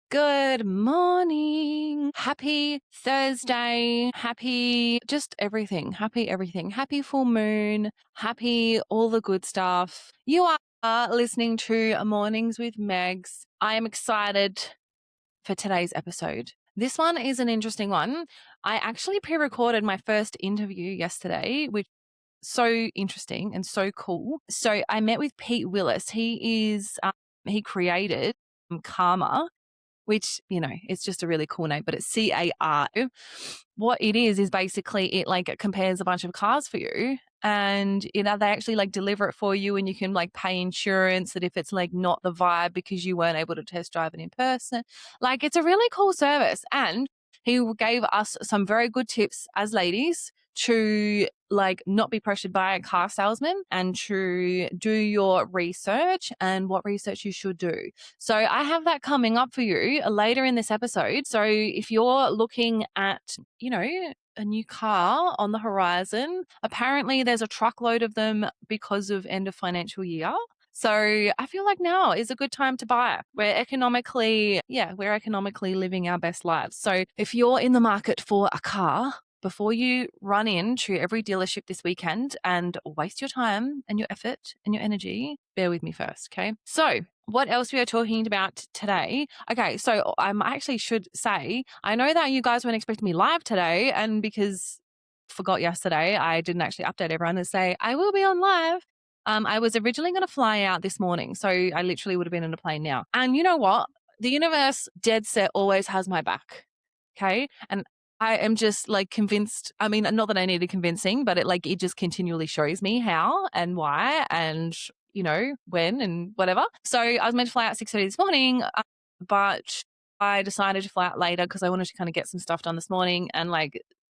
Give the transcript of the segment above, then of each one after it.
Good morning. Happy Thursday. Happy just everything. Happy everything. Happy full moon. Happy all the good stuff. You are listening to Mornings with Megs. I am excited for today's episode. This one is an interesting one. I actually pre-recorded my first interview yesterday, which so interesting and so cool. So I met with Pete Willis. He created Carma, which, it's just a really cool name, but it's CAR. What it is basically it compares a bunch of cars for you, and they actually deliver it for you, and you can pay insurance that if it's not the vibe because you weren't able to test drive it in person. It's a really cool service. And he gave us some very good tips as ladies to not be pressured by a car salesman and to do your research and what research you should do. So I have that coming up for you later in this episode. So if you're looking at, a new car on the horizon, apparently there's a truckload of them because of end of financial year. So I feel like now is a good time to buy. We're economically living our best lives. So if you're in the market for a car, before you run into every dealership this weekend and waste your time and your effort and your energy, bear with me first, okay? So what else we are talking about today? Okay, so I actually should say, I know that you guys weren't expecting me live today, and because I forgot yesterday, I didn't actually update everyone to say I will be on live. I was originally going to fly out this morning, so I literally would have been in a plane now. And you know what? The universe, dead set, always has my back, okay? And I am just convinced. I mean, not that I needed convincing, but it just continually shows me how and why and, when and whatever. So I was meant to fly out at 6:30 this morning, but I decided to fly out later because I wanted to kind of get some stuff done this morning. And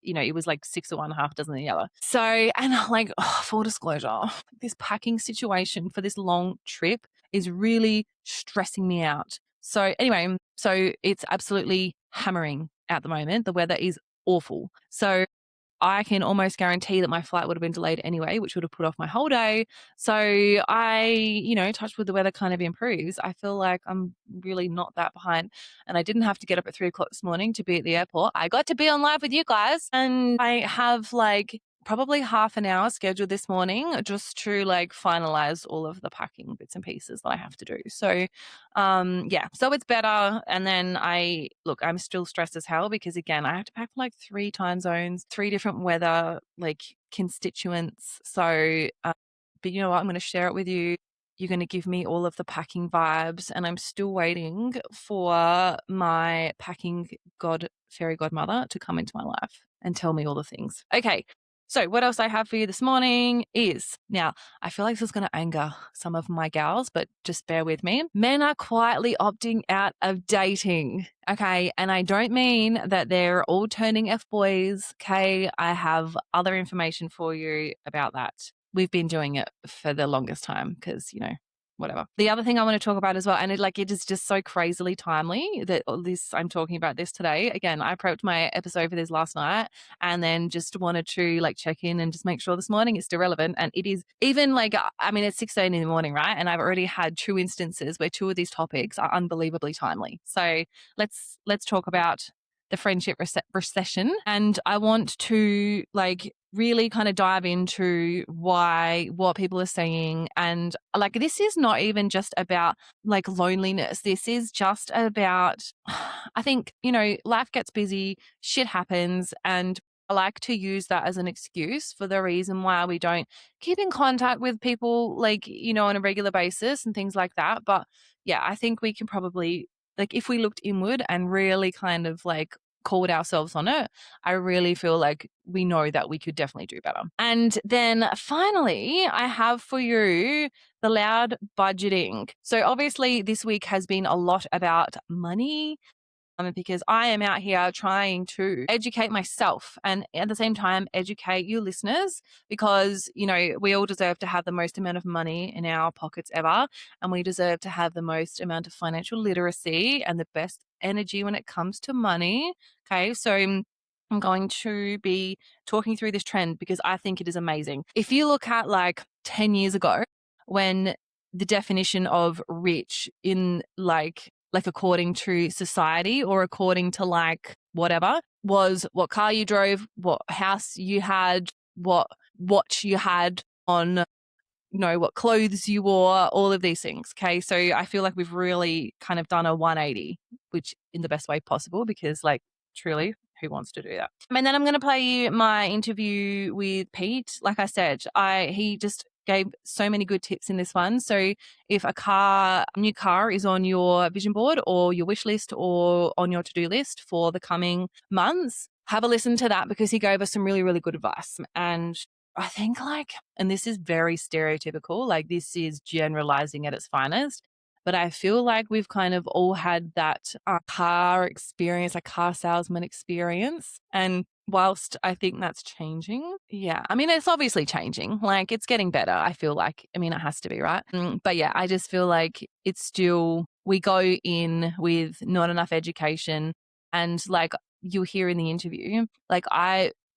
it was 6 of one, half a dozen of the other. So, and full disclosure, this packing situation for this long trip is really stressing me out. So anyway, it's absolutely hammering at the moment. The weather is awful. So I can almost guarantee that my flight would have been delayed anyway, which would have put off my whole day. So touch wood, the weather kind of improves. I feel like I'm really not that behind. And I didn't have to get up at 3 o'clock this morning to be at the airport. I got to be on live with you guys. And I have probably half an hour scheduled this morning just to finalize all of the packing bits and pieces that I have to do. So so it's better. And then I'm still stressed as hell because again, I have to pack 3 time zones, 3 different weather constituents. So but you know what, I'm going to share it with you. You're going to give me all of the packing vibes, and I'm still waiting for my packing fairy godmother to come into my life and tell me all the things. Okay. So what else I have for you this morning is, now I feel like this is going to anger some of my gals, but just bear with me. Men are quietly opting out of dating. Okay. And I don't mean that they're all turning F-boys. Okay. I have other information for you about that. We've been doing it for the longest time because, whatever. The other thing I want to talk about as well, and it is just so crazily timely that I'm talking about this today. Again, I prepped my episode for this last night and then just wanted to check in and just make sure this morning it's still relevant. And it is even it's 6:30 in the morning, right? And I've already had 2 instances where 2 of these topics are unbelievably timely. So let's talk about the friendship recession. And I want to really kind of dive into what people are saying. And this is not even just about loneliness. This is just about, I think, life gets busy, shit happens, and I like to use that as an excuse for the reason why we don't keep in contact with people on a regular basis and things like that. But yeah, I think we can probably if we looked inward and really kind of called ourselves on it, I really feel like we know that we could definitely do better. And then finally, I have for you the loud budgeting. So obviously this week has been a lot about money, because I am out here trying to educate myself and at the same time educate you listeners, because, we all deserve to have the most amount of money in our pockets ever. And we deserve to have the most amount of financial literacy and the best energy when it comes to money. Okay. So I'm going to be talking through this trend because I think it is amazing. If you look at 10 years ago, when the definition of rich in like according to society or according to like whatever, was what car you drove, what house you had, what watch you had on, what clothes you wore, all of these things. Okay. So I feel like we've really kind of done a 180, which in the best way possible, because like truly, who wants to do that? And then I'm going to play you my interview with Pete. Like I said, he just gave so many good tips in this one. So if a new car is on your vision board or your wish list or on your to-do list for the coming months, have a listen to that, because he gave us some really, really good advice. And I think and this is very stereotypical, like this is generalizing at its finest, but I feel like we've kind of all had that car experience, like car salesman experience. And whilst I think that's changing, yeah, I mean, it's obviously changing. Like it's getting better, I feel like. I mean, it has to be, right? But yeah, I just feel like it's still, we go in with not enough education. And like you'll hear in the interview, like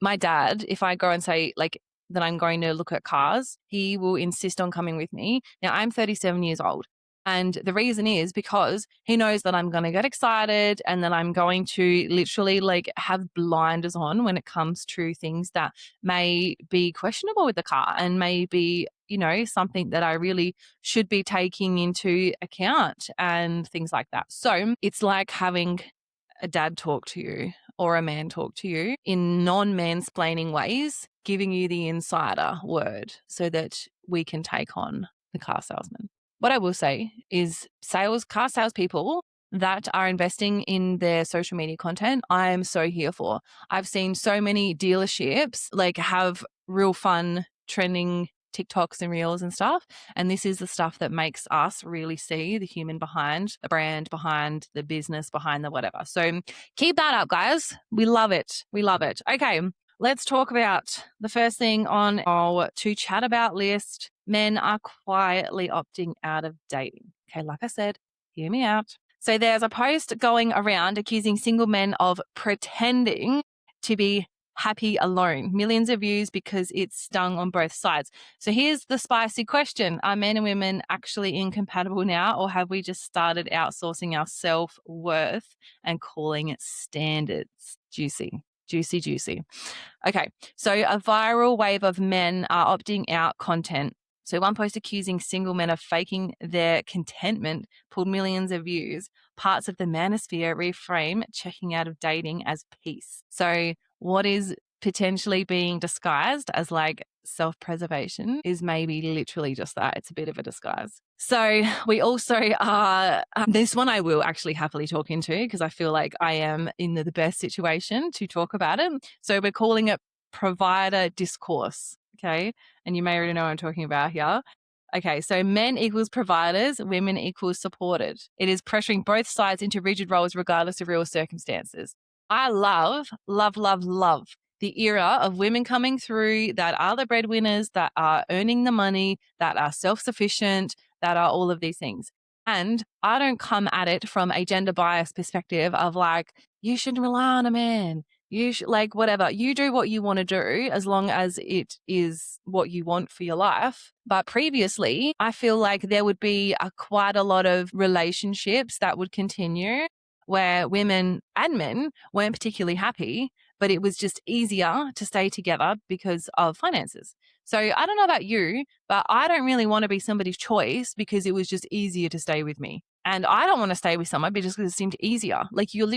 my dad, if I go and say like that I'm going to look at cars, he will insist on coming with me. Now I'm 37 years old. And the reason is because he knows that I'm going to get excited and that I'm going to literally like have blinders on when it comes to things that may be questionable with the car and may be, something that I really should be taking into account and things like that. So it's like having a dad talk to you or a man talk to you in non-mansplaining ways, giving you the insider word so that we can take on the car salesman. What I will say is car salespeople that are investing in their social media content, I am so here for. I've seen so many dealerships like have real fun trending TikToks and reels and stuff. And this is the stuff that makes us really see the human behind the brand, behind the business, behind the whatever. So keep that up, guys. We love it. We love it. Okay. Let's talk about the first thing on our to chat about list. Men are quietly opting out of dating. Okay. Like I said, hear me out. So there's a post going around accusing single men of pretending to be happy alone. Millions of views because it's stung on both sides. So here's the spicy question. Are men and women actually incompatible now, or have we just started outsourcing our self-worth and calling it standards? Juicy, juicy, juicy. Okay, so a viral wave of men are opting out content. So one post accusing single men of faking their contentment pulled millions of views. Parts of the manosphere reframe checking out of dating as peace. So what is potentially being disguised as like self-preservation is maybe literally just that. It's a bit of a disguise. So we also are, this one I will actually happily talk into because I feel like I am in the best situation to talk about it. So we're calling it provider discourse. Okay. And you may already know what I'm talking about here. Okay, so men equals providers, women equals supported. It is pressuring both sides into rigid roles regardless of real circumstances. I love, love, love, love the era of women coming through that are the breadwinners, that are earning the money, that are self-sufficient, that are all of these things. And I don't come at it from a gender bias perspective of like, you shouldn't rely on a man. You should, like, whatever. You do what you want to do as long as it is what you want for your life. But previously, I feel like there would be quite a lot of relationships that would continue where women and men weren't particularly happy, but it was just easier to stay together because of finances. So I don't know about you, but I don't really want to be somebody's choice because it was just easier to stay with me. And I don't want to stay with someone because it seemed easier. Like you're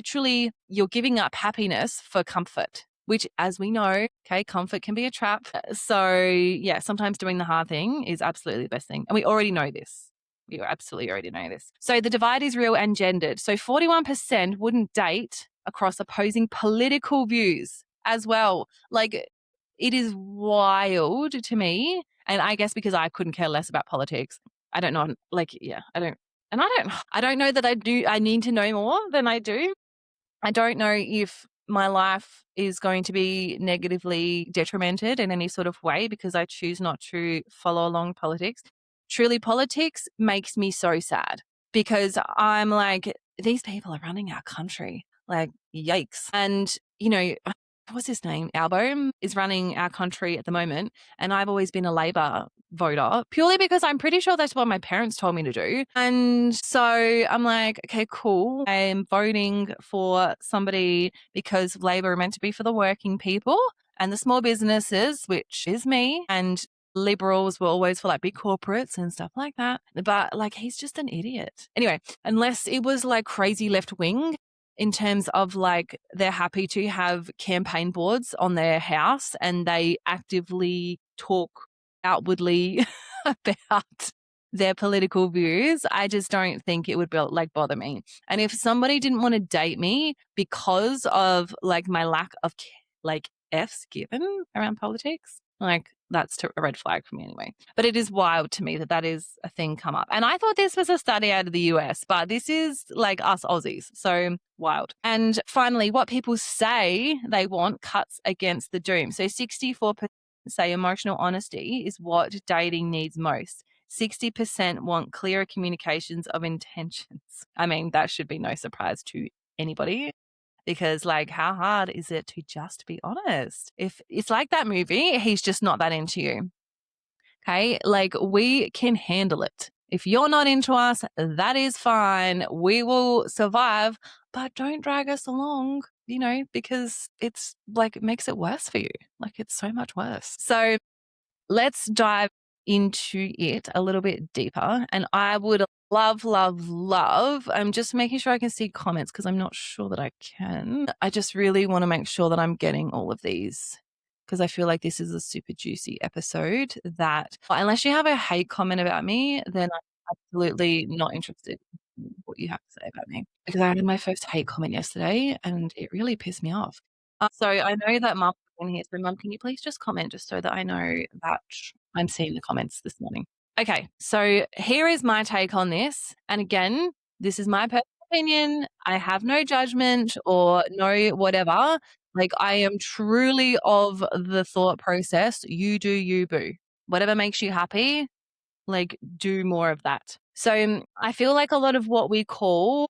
giving up happiness for comfort, which as we know, okay, comfort can be a trap. So yeah, sometimes doing the hard thing is absolutely the best thing. And we already know this. We absolutely already know this. So the divide is real and gendered. So 41% wouldn't date across opposing political views as well. Like it is wild to me. And I guess because I couldn't care less about politics, I don't know. Like, yeah, I don't know that I need to know more than I do. I don't know if my life is going to be negatively detrimented in any sort of way because I choose not to follow along politics. Truly, politics makes me so sad because I'm like, these people are running our country. Like, yikes. And, what's his name? Albo is running our country at the moment. And I've always been a Labor voter purely because I'm pretty sure that's what my parents told me to do. And so I'm like, okay, cool. I'm voting for somebody because Labor are meant to be for the working people and the small businesses, which is me. And Liberals were always for like big corporates and stuff like that. But like, he's just an idiot. Anyway, unless it was like crazy left wing in terms of like they're happy to have campaign boards on their house and they actively talk outwardly about their political views. I just don't think it would be like bother me. And if somebody didn't want to date me because of like my lack of like F's given around politics, like that's a red flag for me anyway. But it is wild to me that that is a thing come up. And I thought this was a study out of the US, but this is like us Aussies. So wild. And finally, what people say they want cuts against the doom. So 64% say emotional honesty is what dating needs most. 60% want clearer communications of intentions. I mean, that should be no surprise to anybody. Because, like, how hard is it to just be honest? If it's like that movie, he's just not that into you. Okay. Like, we can handle it. If you're not into us, that is fine. We will survive, but don't drag us along, because it's like, it makes it worse for you. Like, it's so much worse. So, let's dive into it a little bit deeper. And I would love, I'm just making sure I can see comments because I'm not sure that I can. I just really want to make sure that I'm getting all of these because I feel like this is a super juicy episode that, unless you have a hate comment about me, then I'm absolutely not interested in what you have to say about me because I had my first hate comment yesterday and it really pissed me off. So I know that Mum in here. So Mum, can you please just comment just so that I know that I'm seeing the comments this morning? Okay, so here is my take on this. And again, this is my personal opinion. I have no judgment or no whatever. Like, I am truly of the thought process, you do you, boo. Whatever makes you happy, like, do more of that. So I feel like a lot of what we call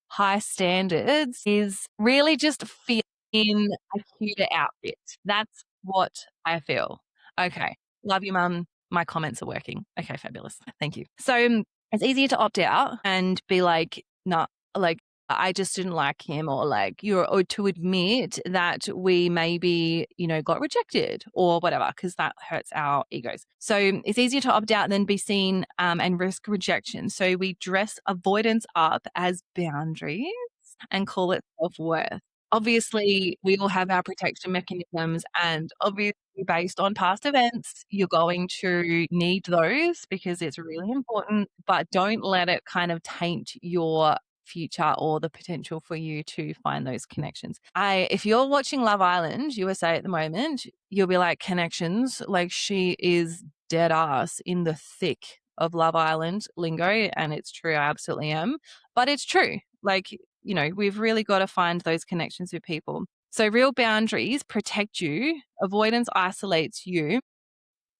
high standards is really just fit in a cuter outfit. That's what I feel. Okay. Love you, Mum. My comments are working. Okay, fabulous. Thank you. So it's easier to opt out and be like, nah, like, I just didn't like him, or like or to admit that we maybe, got rejected or whatever, because that hurts our egos. So it's easier to opt out than be seen and risk rejection. So we dress avoidance up as boundaries and call it self-worth. Obviously, we all have our protection mechanisms, and obviously, based on past events, you're going to need those because it's really important, but don't let it kind of taint your future or the potential for you to find those connections. If you're watching Love Island USA at the moment, you'll be like, connections, like she is dead ass in the thick of Love Island lingo, and it's true, I absolutely am. But it's true. Like, we've really got to find those connections with people. So real boundaries protect you, avoidance isolates you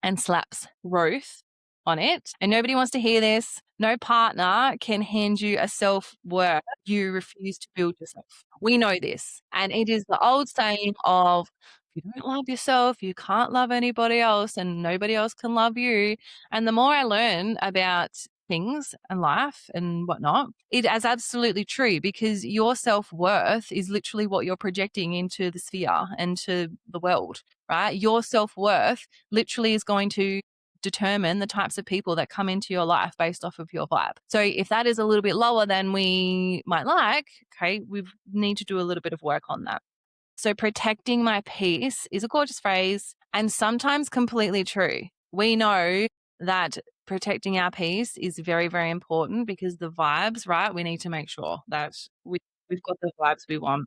and slaps growth on it. And nobody wants to hear this. No partner can hand you a self-worth you refuse to build yourself. We know this. And it is the old saying of, if you don't love yourself, you can't love anybody else and nobody else can love you. And the more I learn about things and life and whatnot, it is absolutely true, because your self-worth is literally what you're projecting into the sphere and to the world, right? Your self-worth literally is going to determine the types of people that come into your life based off of your vibe. So if that is a little bit lower than we might like, okay, we need to do a little bit of work on that. So protecting my peace is a gorgeous phrase and sometimes completely true. We know that protecting our peace is very, very important because the vibes, right? We need to make sure that we've got the vibes we want.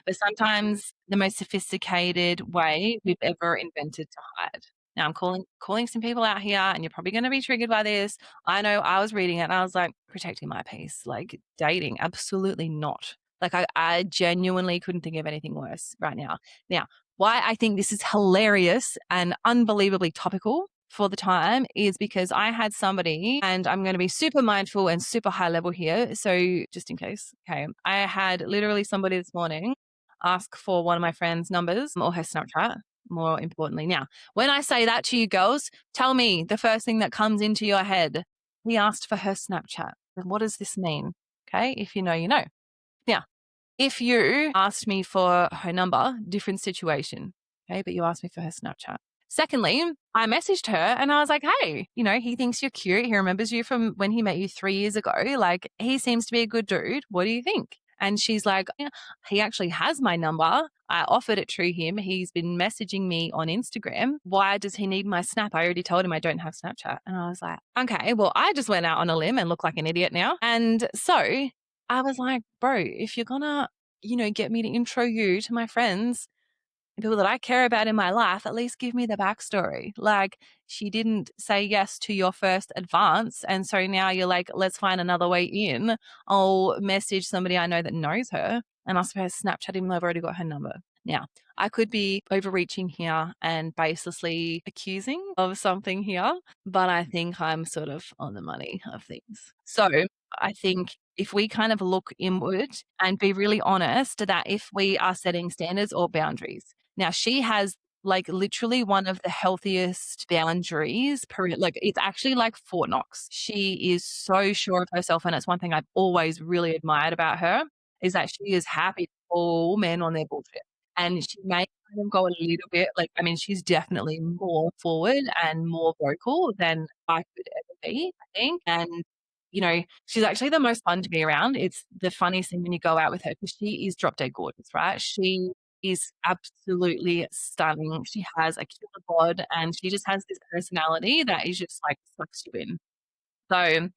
But sometimes the most sophisticated way we've ever invented to hide. Now I'm calling some people out here, and you're probably going to be triggered by this. I know, I was reading it and I was like, protecting my peace, like dating, absolutely not. Like I genuinely couldn't think of anything worse right now. Now, why I think this is hilarious and unbelievably topical for the time is because I had somebody, and I'm going to be super mindful and super high level here. So just in case, okay, I had literally somebody this morning. ask for one of my friends' numbers or her Snapchat, more importantly. Now, when I say that to you girls, tell me the first thing that comes into your head. He asked for her Snapchat. What does this mean? Okay, if you know, you know. Now, if you asked me for her number, different situation. Okay, but you asked me for her Snapchat. Secondly, I messaged her and I was like, hey, he thinks you're cute. He remembers you from when he met you 3 years ago. Like, he seems to be a good dude. What do you think? And she's like, yeah, he actually has my number. I offered it to him. He's been messaging me on Instagram. Why does he need my Snap? I already told him I don't have Snapchat. And I was like, okay, well, I just went out on a limb and look like an idiot now. And so I was like, bro, if you're gonna, get me to intro you to my friends, people that I care about in my life, at least give me the backstory. Like, she didn't say yes to your first advance. And so now you're like, let's find another way in. I'll message somebody I know that knows her and ask for her Snapchat, even though I've already got her number. Now, I could be overreaching here and baselessly accusing of something here, but I think I'm sort of on the money of things. So I think if we kind of look inward and be really honest that if we are setting standards or boundaries, now, she has like literally one of the healthiest boundaries like it's actually like Fort Knox. She is so sure of herself. And it's one thing I've always really admired about her is that she is happy to call men on their bullshit. And she may kind of go a little bit like, I mean, she's definitely more forward and more vocal than I could ever be, I think. And she's actually the most fun to be around. It's the funniest thing when you go out with her because she is drop dead gorgeous, right? She is absolutely stunning. She has a killer bod and she just has this personality that is just like sucks you in. So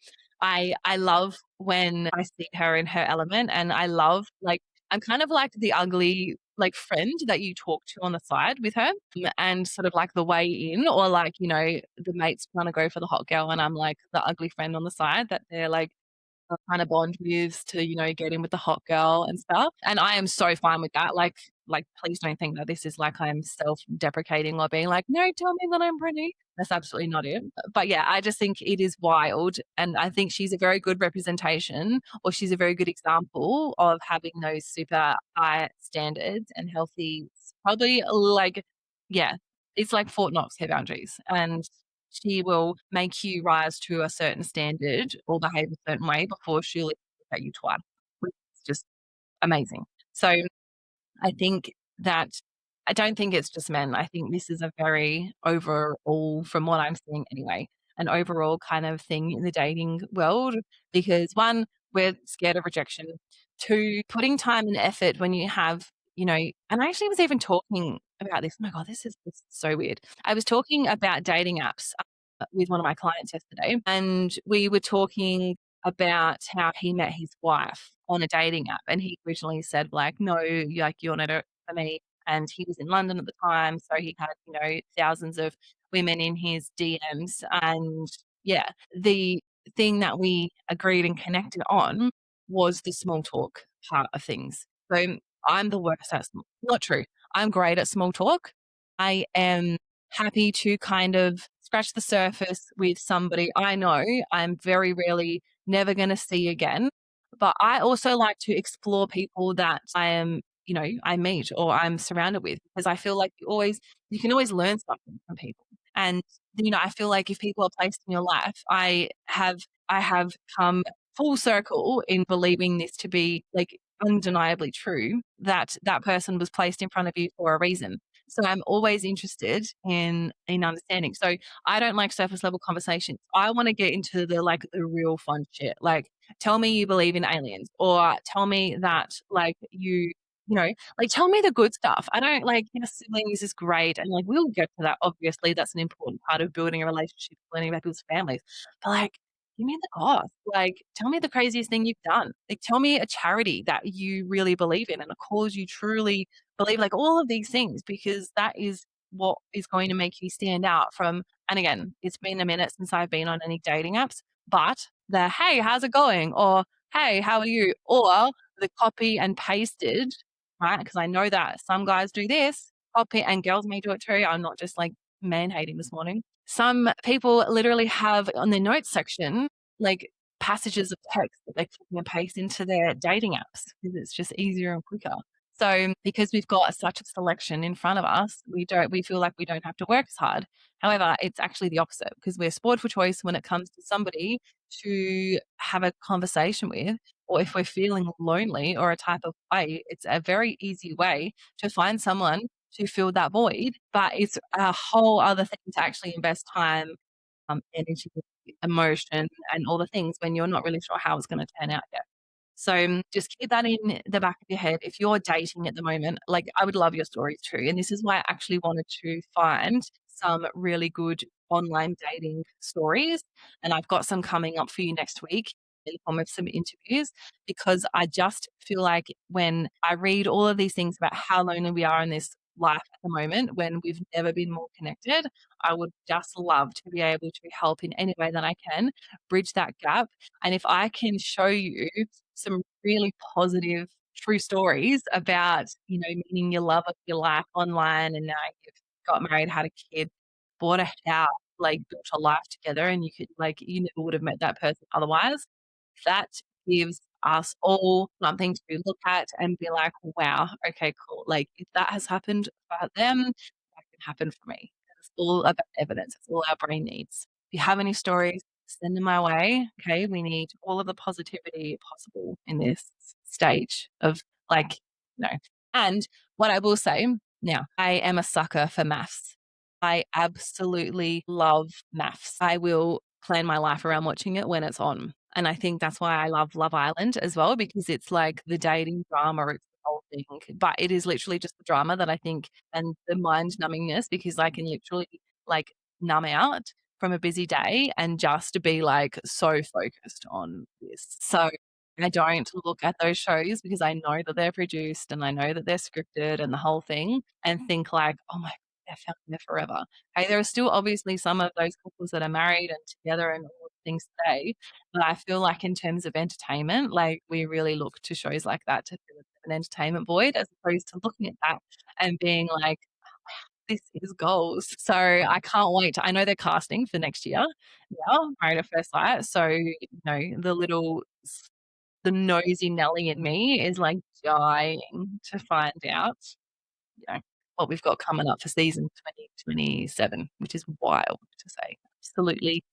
I love when I see her in her element and I love like I'm kind of like the ugly like friend that you talk to on the side with her and sort of like the way in or like, the mates want to go for the hot girl and I'm like the ugly friend on the side that they're like kind of bond with to, get in with the hot girl and stuff. And I am so fine with that. Like, please don't think that this is like I'm self-deprecating or being like, no, tell me that I'm pretty. That's absolutely not it. But yeah, I just think it is wild. And I think she's a very good representation or she's a very good example of having those super high standards and healthy, probably like, yeah, it's like Fort Knox, her boundaries. And she will make you rise to a certain standard or behave a certain way before she'll look at you twice, which is just amazing. So I think that I don't think it's just men. I think this is a very overall, from what I'm seeing anyway, an overall kind of thing in the dating world because one, we're scared of rejection. Two, putting time and effort when you have, and I actually was even talking about this. Oh my God, this is so weird. I was talking about dating apps with one of my clients yesterday, and we were talking about how he met his wife on a dating app. And he originally said, like, no, like, you're not it for me. And he was in London at the time. So he had, thousands of women in his DMs. And yeah, the thing that we agreed and connected on was the small talk part of things. So I'm the worst at not true. I'm great at small talk. I am happy to kind of scratch the surface with somebody I know I'm very rarely never going to see again. But I also like to explore people that I am, I meet or I'm surrounded with because I feel like you can always learn something from people. And, I feel like if people are placed in your life, I have come full circle in believing this to be like undeniably true that that person was placed in front of you for a reason. So I'm always interested in understanding. So I don't like surface level conversations. I want to get into the real fun shit. Like tell me you believe in aliens or tell me that like like tell me the good stuff. I don't like your siblings is great and like we'll get to that. Obviously that's an important part of building a relationship, learning about people's families. But like give me the goss. Like tell me the craziest thing you've done. Like tell me a charity that you really believe in and a cause you truly believe, like all of these things, because that is what is going to make you stand out from. And again, it's been a minute since I've been on any dating apps, but the hey, how's it going? Or hey, how are you? Or the copy and pasted, right? Because I know that some guys do this, copy and girls may do it too. I'm not just like man hating this morning. Some people literally have on their notes section like passages of text that they copy and paste into their dating apps because it's just easier and quicker. So because we've got such a selection in front of us, we feel like we don't have to work as hard. However, it's actually the opposite because we're spoiled for choice when it comes to somebody to have a conversation with, or if we're feeling lonely or a type of way, it's a very easy way to find someone to fill that void. But it's a whole other thing to actually invest time, energy, emotion, and all the things when you're not really sure how it's going to turn out yet. So just keep that in the back of your head. If you're dating at the moment, like I would love your stories too. And this is why I actually wanted to find some really good online dating stories. And I've got some coming up for you next week in the form of some interviews, because I just feel like when I read all of these things about how lonely we are in this life at the moment, when we've never been more connected, I would just love to be able to help in any way that I can bridge that gap. And if I can show you some really positive, true stories about, meeting your love of your life online, and now you've got married, had a kid, bought a house, like built a life together, and you never would have met that person otherwise. That gives us all something to look at and be like, wow, okay, cool. Like if that has happened for them, that can happen for me. It's all about evidence. It's all our brain needs. If you have any stories, send them my way. Okay. We need all of the positivity possible in this stage of like, you know. And what I will say now, I am a sucker for maths. I absolutely love maths. I will plan my life around watching it when it's on. And I think that's why I love Love Island as well, because it's like the dating drama, it's the whole thing. But it is literally just the drama that I think, and the mind numbingness, because I can literally like numb out from a busy day and just be like so focused on this. So I don't look at those shows because I know that they're produced and I know that they're scripted and the whole thing, and think like, oh my, they're found there forever. Okay, there are still obviously some of those couples that are married and together and all the things today, but I feel like in terms of entertainment, like we really look to shows like that to fill an entertainment void, as opposed to looking at that and being like, this is goals. So I can't wait. I know they're casting for next year. Yeah, Married at First Sight. So, the nosy Nelly in me is like dying to find out, what we've got coming up for season 2027, which is wild to say. Absolutely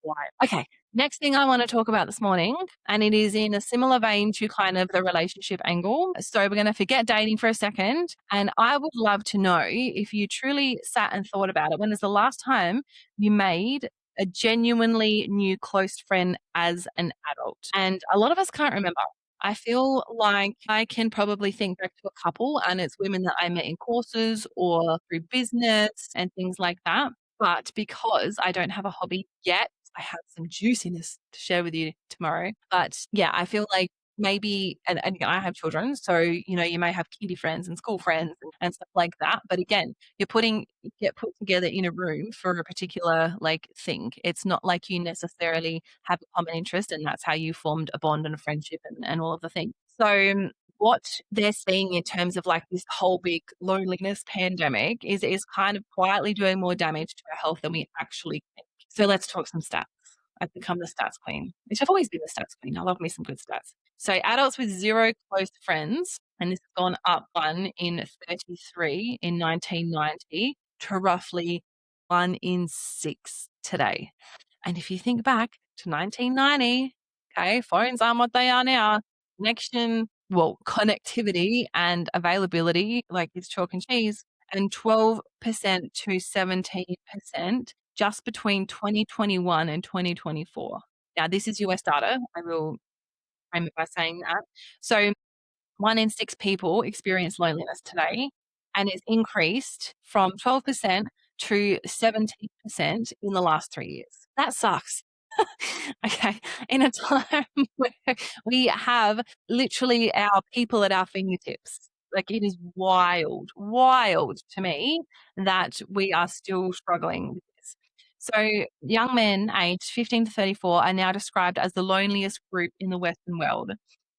wild. Okay, next thing I want to talk about this morning, and it is in a similar vein to kind of the relationship angle. So we're going to forget dating for a second, and I would love to know if you truly sat and thought about it. When is the last time you made a genuinely new close friend as an adult? And a lot of us can't remember. I feel like I can probably think back to a couple, and it's women that I met in courses or through business and things like that. But because I don't have a hobby yet, I have some juiciness to share with you tomorrow. But yeah, I feel like maybe, and I have children, so you may have kiddie friends and school friends and stuff like that. But again, you get put together in a room for a particular like thing. It's not like you necessarily have a common interest, and that's how you formed a bond and a friendship and all of the things. So what they're seeing in terms of like this whole big loneliness pandemic is kind of quietly doing more damage to our health than we actually think. So let's talk some stats. I've become the stats queen, which I've always been the stats queen. I love me some good stats. So adults with zero close friends, and this has gone up one in 33 in 1990 to roughly 1 in 6 today. And if you think back to 1990, okay, phones aren't what they are now. Connectivity and availability, like it's chalk and cheese, and 12% to 17% just between 2021 and 2024. Now, this is US data. I will frame it by saying that. So 1 in 6 people experience loneliness today, and it's increased from 12% to 17% in the last 3 years. That sucks. Okay. In a time where we have literally our people at our fingertips. Like it is wild, wild to me that we are still struggling with this. So young men aged 15 to 34 are now described as the loneliest group in the Western world.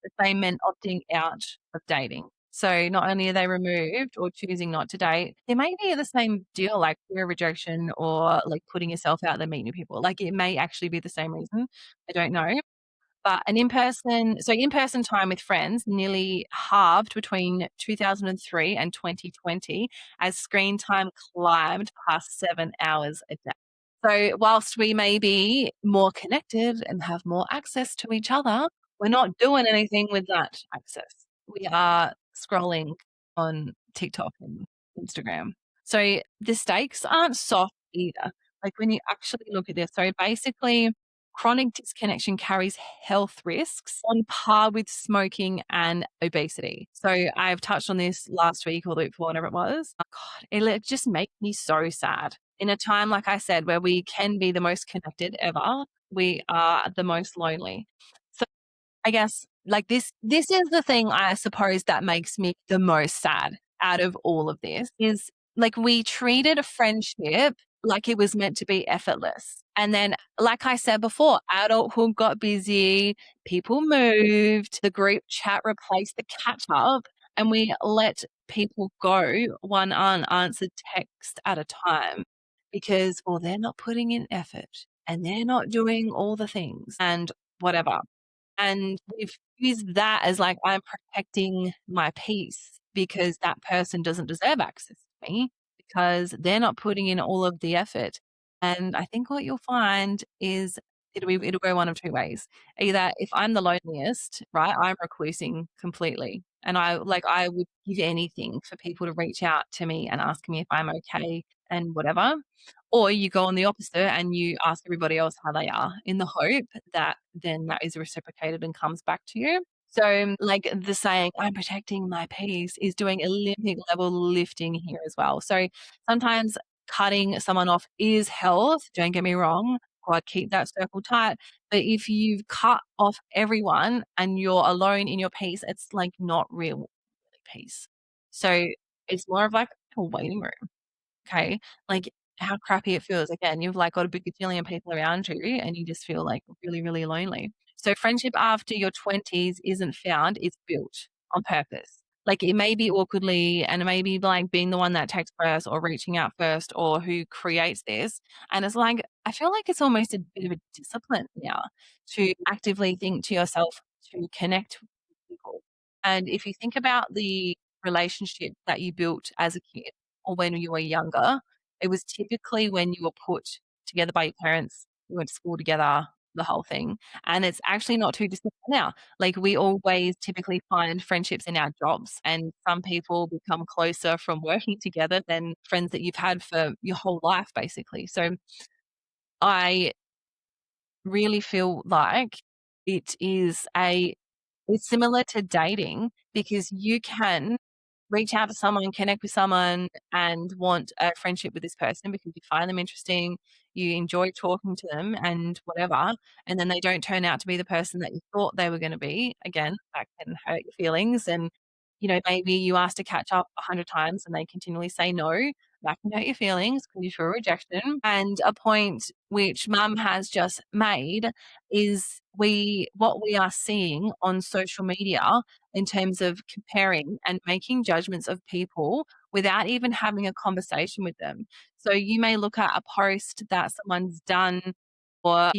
The same men opting out of dating. So not only are they removed or choosing not to date, they may be the same deal, like fear of rejection or like putting yourself out there, meeting new people. Like it may actually be the same reason. I don't know. But in-person time with friends nearly halved between 2003 and 2020 as screen time climbed past 7 hours a day. So whilst we may be more connected and have more access to each other, we're not doing anything with that access. We are scrolling on TikTok and Instagram. So the stakes aren't soft either. Like when you actually look at this, so basically chronic disconnection carries health risks on par with smoking and obesity. So I've touched on this last week or the week before, whatever it was. God, it just makes me so sad. In a time, like I said, where we can be the most connected ever, we are the most lonely. So I guess like this is the thing I suppose that makes me the most sad out of all of this is like we treated a friendship like it was meant to be effortless. And then, like I said before, adulthood got busy, people moved, the group chat replaced the catch up, and we let people go one unanswered text at a time because, well, they're not putting in effort and they're not doing all the things and whatever. And we've used that as like, I'm protecting my peace because that person doesn't deserve access to me because they're not putting in all of the effort. And I think what you'll find is it'll go one of two ways. Either if I'm the loneliest, right, I'm reclusing completely. And I would give anything for people to reach out to me and ask me if I'm okay and whatever. Or you go on the opposite and you ask everybody else how they are in the hope that then that is reciprocated and comes back to you. So, like the saying, I'm protecting my peace is doing Olympic level lifting here as well. So, sometimes cutting someone off is health. Don't get me wrong. God, keep that circle tight. But if you've cut off everyone and you're alone in your peace, it's like not real peace. So, it's more of like a waiting room. Okay. Like how crappy it feels. Again, you've like got a big gajillion people around you and you just feel like really, really lonely. So friendship after your 20s isn't found, it's built on purpose. Like it may be awkwardly and it may be like being the one that texts first or reaching out first or who creates this. And it's like, I feel like it's almost a bit of a discipline now to actively think to yourself to connect with people. And if you think about the relationship that you built as a kid, or when you were younger, it was typically when you were put together by your parents, you went to school together, the whole thing. And it's actually not too distant now. Like we always typically find friendships in our jobs, and some people become closer from working together than friends that you've had for your whole life, basically. So I really feel like it is a it's similar to dating because you can reach out to someone, connect with someone, and want a friendship with this person because you find them interesting, you enjoy talking to them, and whatever. And then they don't turn out to be the person that you thought they were going to be. Again, that can hurt your feelings. And, maybe you ask to catch up 100 times and they continually say no. That can hurt your feelings because you feel rejection. And a point which mum has just made is what we are seeing on social media in terms of comparing and making judgments of people without even having a conversation with them. So you may look at a post that someone's done or,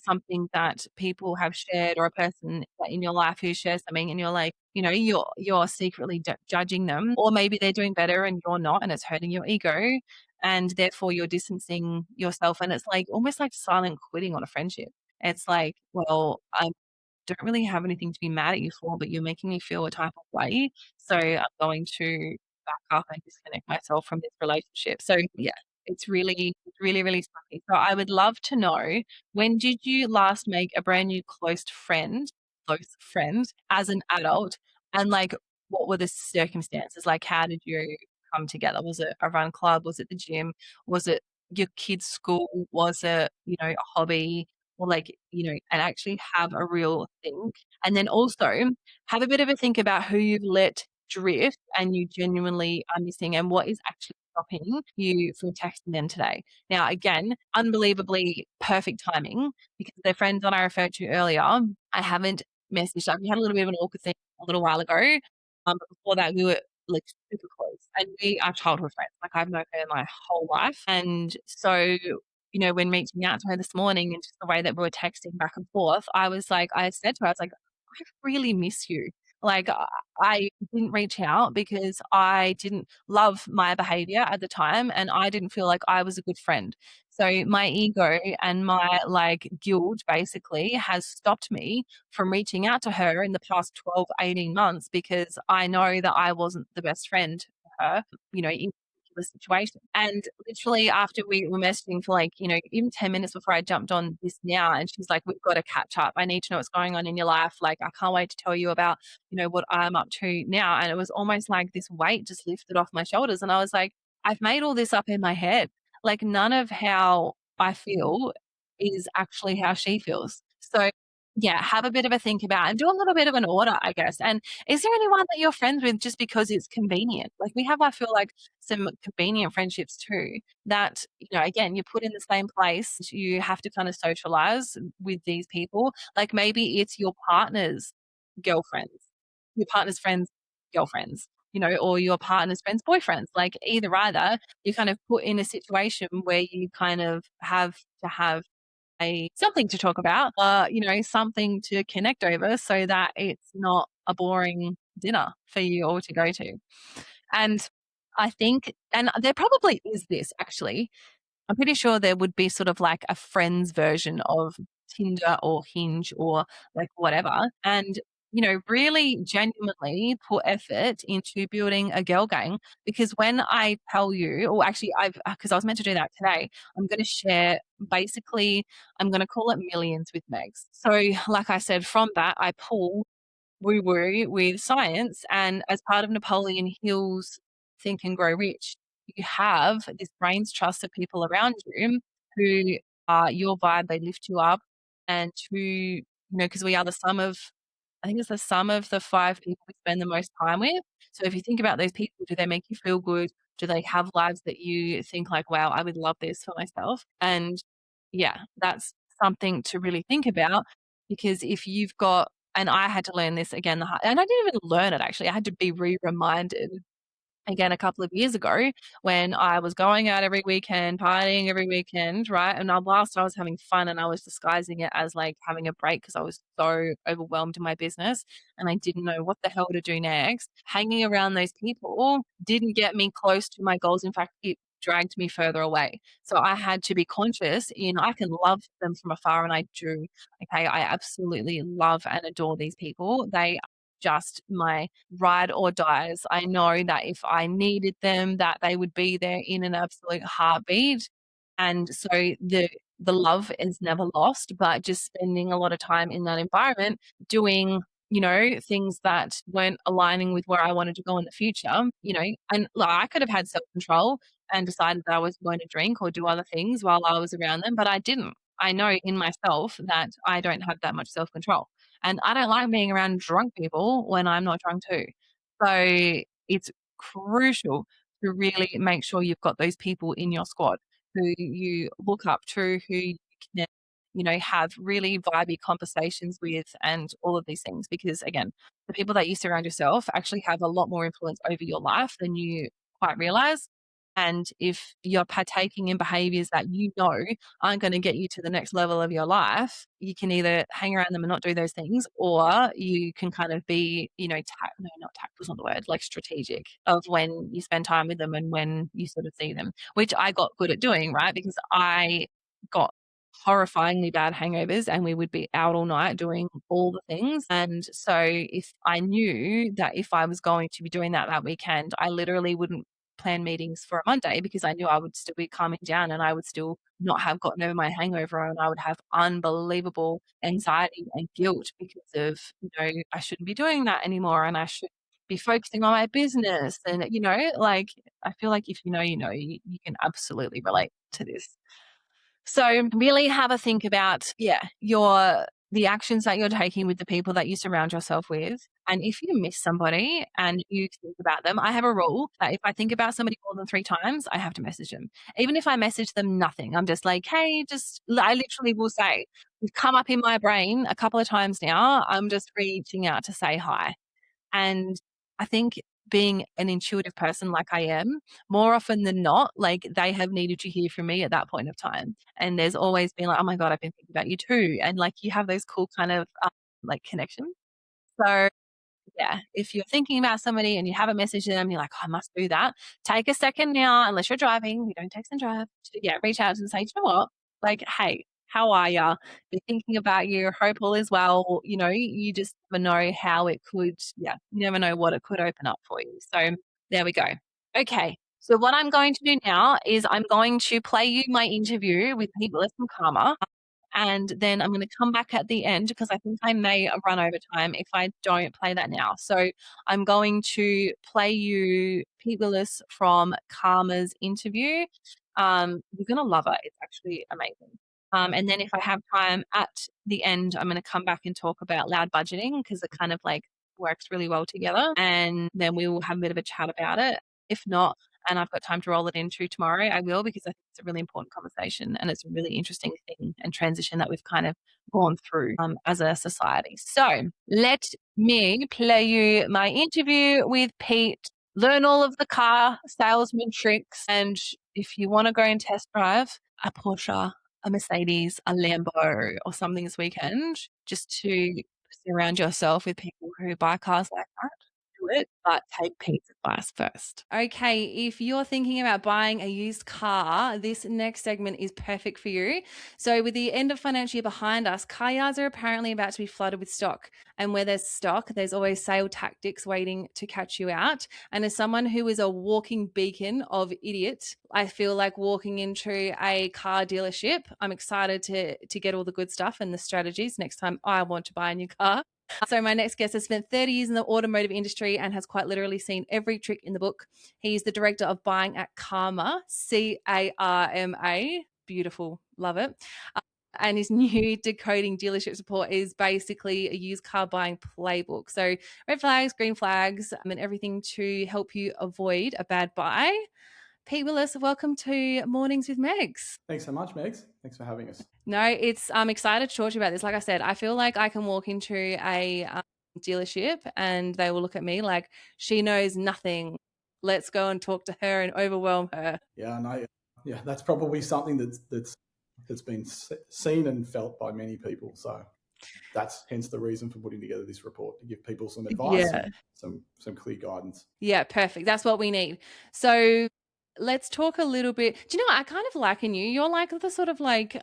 something that people have shared or a person in your life who shares something and you're like, you're secretly judging them or maybe they're doing better and you're not and it's hurting your ego and therefore you're distancing yourself and it's like almost like silent quitting on a friendship. It's like, well, I don't really have anything to be mad at you for, but you're making me feel a type of way. So I'm going to back up and disconnect myself from this relationship. So yeah, it's really, really sucky. So I would love to know, when did you last make a brand new close friend as an adult? And like, what were the circumstances? Like, how did you come together? Was it a run club? Was it the gym? Was it your kid's school? Was it, a hobby? Or like, and actually have a real think. And then also have a bit of a think about who you've let drift and you genuinely are missing and what is actually stopping you from texting them today. Now, again, unbelievably perfect timing because the friend that I referred to earlier, I haven't messaged. We had a little bit of an awkward thing a little while ago. But before that, we were like super close and we are childhood friends. Like I've known her my whole life. And so when reaching out to her this morning and just the way that we were texting back and forth, I was like, I said to her, I was like, I really miss you. Like, I didn't reach out because I didn't love my behavior at the time and I didn't feel like I was a good friend. So my ego and my like guilt basically has stopped me from reaching out to her in the past 12, 18 months because I know that I wasn't the best friend for her, in the situation. And literally after we were messaging for like, even 10 minutes before I jumped on this now, and she's like, we've got to catch up. I need to know what's going on in your life. Like, I can't wait to tell you about, what I'm up to now. And it was almost like this weight just lifted off my shoulders. And I was like, I've made all this up in my head. Like, none of how I feel is actually how she feels. So, yeah, have a bit of a think about and do a little bit of an order, I guess. And is there anyone that you're friends with just because it's convenient? Like, we have, I feel like, some convenient friendships too that, again, you put in the same place. You have to kind of socialize with these people. Like, maybe it's your partner's girlfriends, your partner's friends' girlfriends, or your partner's friends' boyfriends. Like, either, you kind of put in a situation where you kind of have to have something to talk about, something to connect over so that it's not a boring dinner for you all to go to. And I think, and there probably is this actually. I'm pretty sure there would be sort of like a friends version of Tinder or Hinge or like whatever. And, really genuinely put effort into building a girl gang. Because when I tell you, or actually, because I was meant to do that today, I'm going to share basically, I'm going to call it millions with Megs. So, like I said, from that, I pull woo woo with science. And as part of Napoleon Hill's Think and Grow Rich, you have this brain's trust of people around you who are your vibe, they lift you up, and who, because we are the sum of, I think it's the sum of the five people we spend the most time with. So if you think about those people, do they make you feel good? Do they have lives that you think like, wow, I would love this for myself? And yeah, that's something to really think about because if you've got, and I had to learn this again, and I didn't even learn it actually. I had to be reminded again a couple of years ago when I was going out every weekend, partying every weekend, right? And whilst I was having fun and I was disguising it as like having a break because I was so overwhelmed in my business and I didn't know what the hell to do next. Hanging around those people didn't get me close to my goals. In fact, it dragged me further away. So I had to be conscious in I can love them from afar and I do. Okay. I absolutely love and adore these people. They just my ride or dies. I know that if I needed them, that they would be there in an absolute heartbeat. And so the love is never lost, but just spending a lot of time in that environment doing, things that weren't aligning with where I wanted to go in the future, and like, I could have had self-control and decided that I was going to drink or do other things while I was around them, but I didn't. I know in myself that I don't have that much self-control. And I don't like being around drunk people when I'm not drunk too. So it's crucial to really make sure you've got those people in your squad who you look up to, who you can, have really vibey conversations with and all of these things. Because again, the people that you surround yourself actually have a lot more influence over your life than you quite realize. And if you're partaking in behaviors that aren't going to get you to the next level of your life, you can either hang around them and not do those things, or you can kind of be, no, not tactful is not the word, like strategic of when you spend time with them and when you sort of see them, which I got good at doing, right? Because I got horrifyingly bad hangovers and we would be out all night doing all the things. And so if I knew that if I was going to be doing that weekend, I literally wouldn't plan meetings for a Monday because I knew I would still be calming down and I would still not have gotten over my hangover and I would have unbelievable anxiety and guilt because of, I shouldn't be doing that anymore and I should be focusing on my business. And, like, I feel like if you can absolutely relate to this. So really have a think about, the actions that you're taking with the people that you surround yourself with. And if you miss somebody and you think about them, I have a rule that if I think about somebody more than 3 times, I have to message them. Even if I message them nothing, I'm just like, hey, I literally will say, you've come up in my brain a couple of times now. I'm just reaching out to say hi. And I think being an intuitive person like I am, more often than not, like they have needed to hear from me at that point of time. And there's always been like, oh my God, I've been thinking about you too. And like you have those cool kind of like connections. So yeah, if you're thinking about somebody and you haven't messaged them, you're like, "Oh, I must do that." Take a second now, unless you're driving, you don't text and drive. Yeah, reach out and say, "You know what? Like, hey, how are ya? Been thinking about you. Hope all is well." You know, you just never know how it could, yeah, you never know what it could open up for you. So there we go. Okay. So what I'm going to do now is I'm going to play you my interview with people from Karma. And then I'm going to come back at the end because I think I may run over time if I don't play that now. So I'm going to play you Pete Willis from Karma's interview. You're going to love it. It's actually amazing. And then if I have time at the end, I'm going to come back and talk about loud budgeting because it kind of like works really well together. And then we will have a bit of a chat about it. If not, and I've got time to roll it into tomorrow, I will because I think it's a really important conversation and it's a really interesting thing and transition that we've kind of gone through as a society. So let me play you my interview with Pete, learn all of the car salesman tricks, and if you want to go and test drive a Porsche, a Mercedes, a Lambo or something this weekend, just to surround yourself with people who buy cars like that, it, but take Pete's advice first. Okay, if you're thinking about buying a used car, this next segment is perfect for you. So, with the end of financial year behind us, car yards are apparently about to be flooded with stock. And where there's stock, there's always sale tactics waiting to catch you out. And as someone who is a walking beacon of idiot, I feel like walking into a car dealership. I'm excited to get all the good stuff and the strategies next time I want to buy a new car. So my next guest has spent 30 years in the automotive industry and has quite literally seen every trick in the book. He's the director of buying at Carma, Carma. Beautiful. Love it. And his new decoding dealership support is basically a used car buying playbook. So red flags, green flags, and everything to help you avoid a bad buy. Pete Willis, welcome to Mornings with Megs. Thanks so much, Megs. Thanks for having us. No, I'm excited to talk to you about this. Like I said, I feel like I can walk into a dealership and they will look at me like she knows nothing. Let's go and talk to her and overwhelm her. Yeah, no, yeah, that's probably something that's been seen and felt by many people. So that's hence the reason for putting together this report to give people some advice, Yeah. and some clear guidance. Yeah, perfect. That's what we need. So let's talk a little bit. Do you know what? I kind of liken you. You're like the sort of like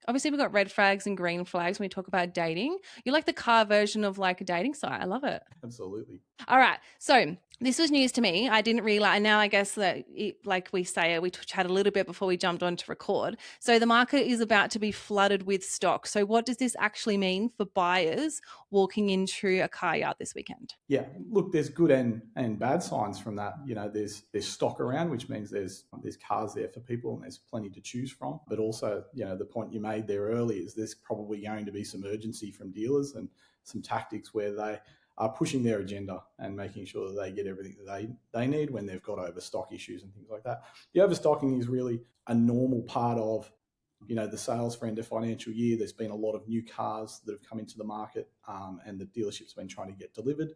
obviously we've got red flags and green flags when we talk about dating. You're like the car version of like a dating site. I love it. Absolutely. All right. So this was news to me. I didn't realize, and now I guess that, like we say, we chatted a little bit before we jumped on to record. So the market is about to be flooded with stock. So what does this actually mean for buyers walking into a car yard this weekend? Yeah, look, there's good and bad signs from that. You know, there's stock around, which means there's cars there for people and there's plenty to choose from. But also, you know, the point you made there earlier is there's probably going to be some urgency from dealers and some tactics where they are pushing their agenda and making sure that they get everything that they need when they've got overstock issues and things like that. The overstocking is really a normal part of, you know, the sales for end of financial year. There's been a lot of new cars that have come into the market, and the dealership's been trying to get delivered,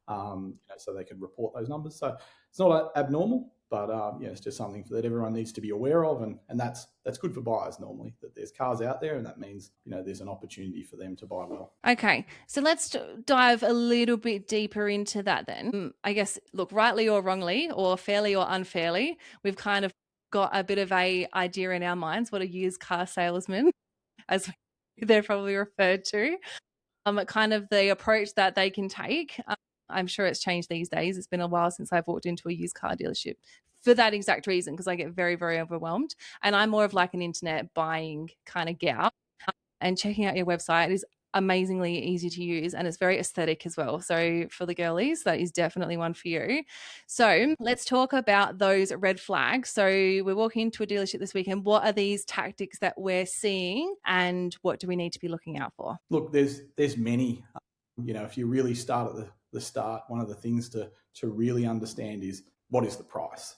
so they can report those numbers. So it's not abnormal, but it's just something that everyone needs to be aware of, and that's good for buyers normally, that there's cars out there, and that means, you know, there's an opportunity for them to buy well. Okay, so let's dive a little bit deeper into that then. I guess, look, rightly or wrongly, or fairly or unfairly, we've kind of got a bit of a idea in our minds what a used car salesman, as they're probably referred to, kind of the approach that they can take. I'm sure it's changed these days. It's been a while since I've walked into a used car dealership for that exact reason, because I get very, very overwhelmed. And I'm more of like an internet buying kind of gal. And checking out your website is amazingly easy to use and it's very aesthetic as well. So for the girlies, that is definitely one for you. So let's talk about those red flags. So we're walking into a dealership this weekend. What are these tactics that we're seeing and what do we need to be looking out for? Look, there's many. You know, if you really start at the start, one of the things to really understand is what is the price.